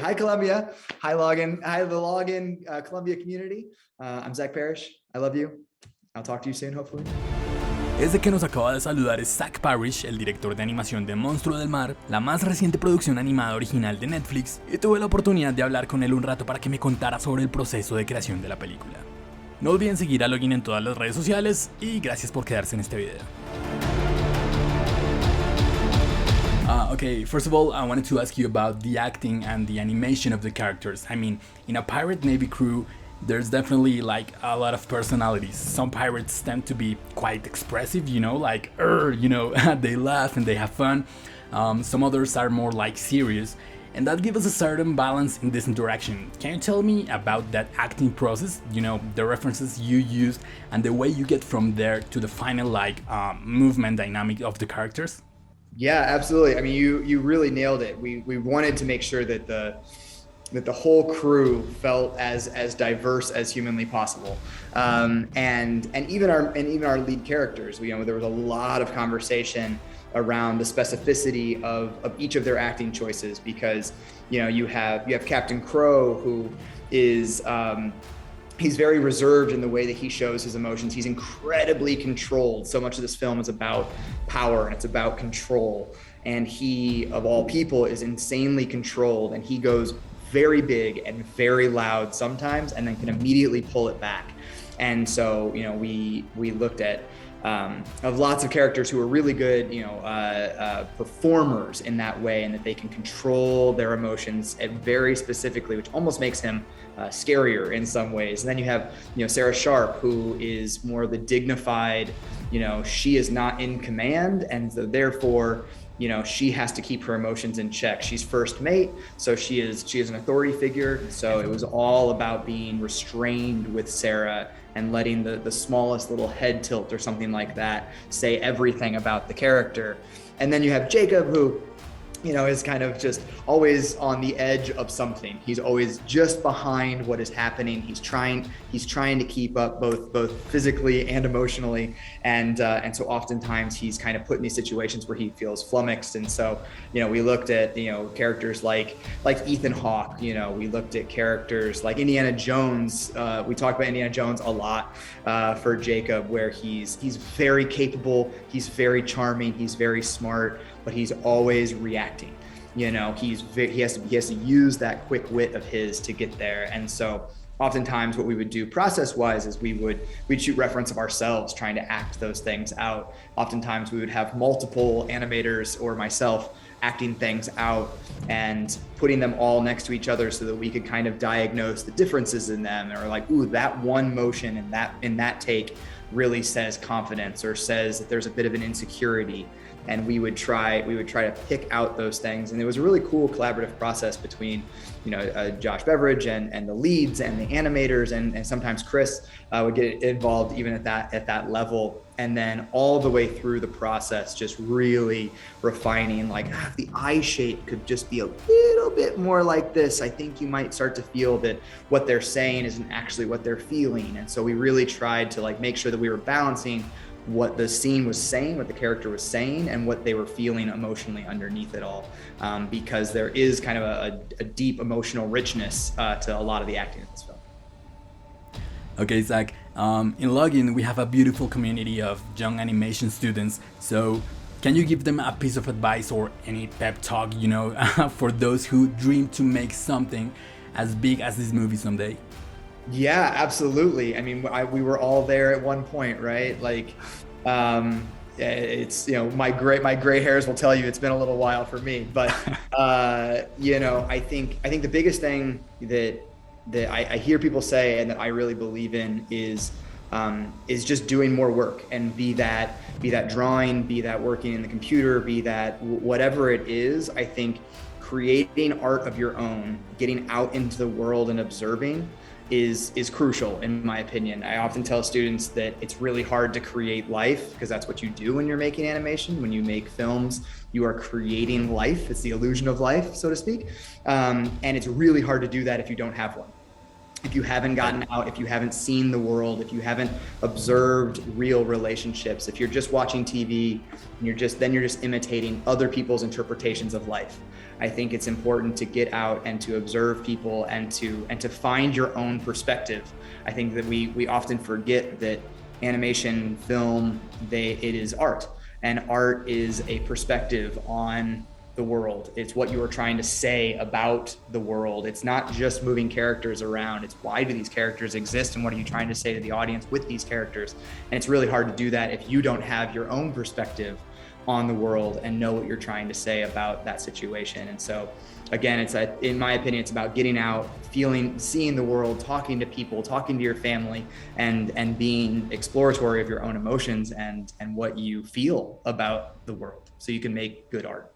Hi, Columbia. Hi, the login Columbia community. I'm Zach Parrish. I love you. I'll talk to you soon, hopefully. Este que nos acaba de saludar es Zach Parrish, el director de animación de Monstruo del Mar, la más reciente producción animada original de Netflix, y tuve la oportunidad de hablar con él un rato para que me contara sobre el proceso de creación de la película. No olviden seguir a Login en todas las redes sociales y gracias por quedarse en este video. Okay, first of all, I wanted to ask you about the acting and the animation of the characters. I mean, in a pirate navy crew, there's definitely like a lot of personalities. Some pirates tend to be quite expressive, like, they laugh and they have fun. Some others are more like serious, and that gives us a certain balance in this interaction. Can you tell me about that acting process? The references you used and the way you get from there to the final movement dynamic of the characters? Yeah, absolutely. I mean, you really nailed it. We wanted to make sure that the whole crew felt as diverse as humanly possible, and even our lead characters. There was a lot of conversation around the specificity of each of their acting choices, because you have Captain Crow, who is he's very reserved in the way that he shows his emotions. He's incredibly controlled. So much of this film is about power and it's about control. And he, of all people, is insanely controlled, and he goes very big and very loud sometimes and then can immediately pull it back. And so, we looked at of lots of characters who are really good, performers in that way, and that they can control their emotions very specifically, which almost makes him scarier in some ways. And then you have, Sarah Sharp, who is more the dignified, she is not in command, and so therefore, she has to keep her emotions in check. She's first mate, so she is an authority figure. So it was all about being restrained with Sarah and letting the smallest little head tilt or something like that say everything about the character. And then you have Jacob, who is kind of just always on the edge of something. He's always just behind what is happening. He's trying to keep up both physically and emotionally, and so oftentimes he's kind of put in these situations where he feels flummoxed. And so we looked at characters like Ethan Hawke. We looked at characters like Indiana Jones. We talked about Indiana Jones a lot for Jacob, where he's very capable, he's very charming, he's very smart, but he's always reacting. He has to use that quick wit of his to get there. And so oftentimes what we would do process-wise is we'd shoot reference of ourselves trying to act those things out. Oftentimes we would have multiple animators or myself acting things out and putting them all next to each other so that we could kind of diagnose the differences in them, or like, ooh, that one motion in that take really says confidence or says that there's a bit of an insecurity. And we would try to pick out those things. And it was a really cool collaborative process between, Josh Beveridge and the leads and the animators, and sometimes Chris would get involved even at that level. And then all the way through the process, just really refining, like, if the eye shape could just be a little bit more like this, I think you might start to feel that what they're saying isn't actually what they're feeling. And so we really tried to make sure that we were balancing what the scene was saying, what the character was saying, and what they were feeling emotionally underneath it all, because there is kind of a deep emotional richness to a lot of the acting in this film. Okay, Zach, in Login we have a beautiful community of young animation students, so can you give them a piece of advice or any pep talk, for those who dream to make something as big as this movie someday? Yeah, absolutely. I mean, we were all there at one point, right? Like, it's, my gray hairs will tell you it's been a little while for me, but I think the biggest thing that I hear people say and that I really believe in is just doing more work, and be that drawing, be that working in the computer, be that whatever it is. I think creating art of your own, getting out into the world and observing is crucial, in my opinion. I often tell students that it's really hard to create life, because that's what you do when you're making animation. When you make films, you are creating life. It's the illusion of life, so to speak. And it's really hard to do that if you don't have one. if you haven't gotten out, if you haven't seen the world, if you haven't observed real relationships, if you're just watching TV and you're just imitating other people's interpretations of life. I think it's important to get out and to observe people and to find your own perspective. I think that we often forget that animation, film, it is art, and art is a perspective on the world. It's what you are trying to say about the world. It's not just moving characters around. It's why do these characters exist and what are you trying to say to the audience with these characters? And it's really hard to do that if you don't have your own perspective on the world and know what you're trying to say about that situation. And so again, in my opinion, it's about getting out, seeing the world, talking to people, talking to your family, and being exploratory of your own emotions and what you feel about the world so you can make good art.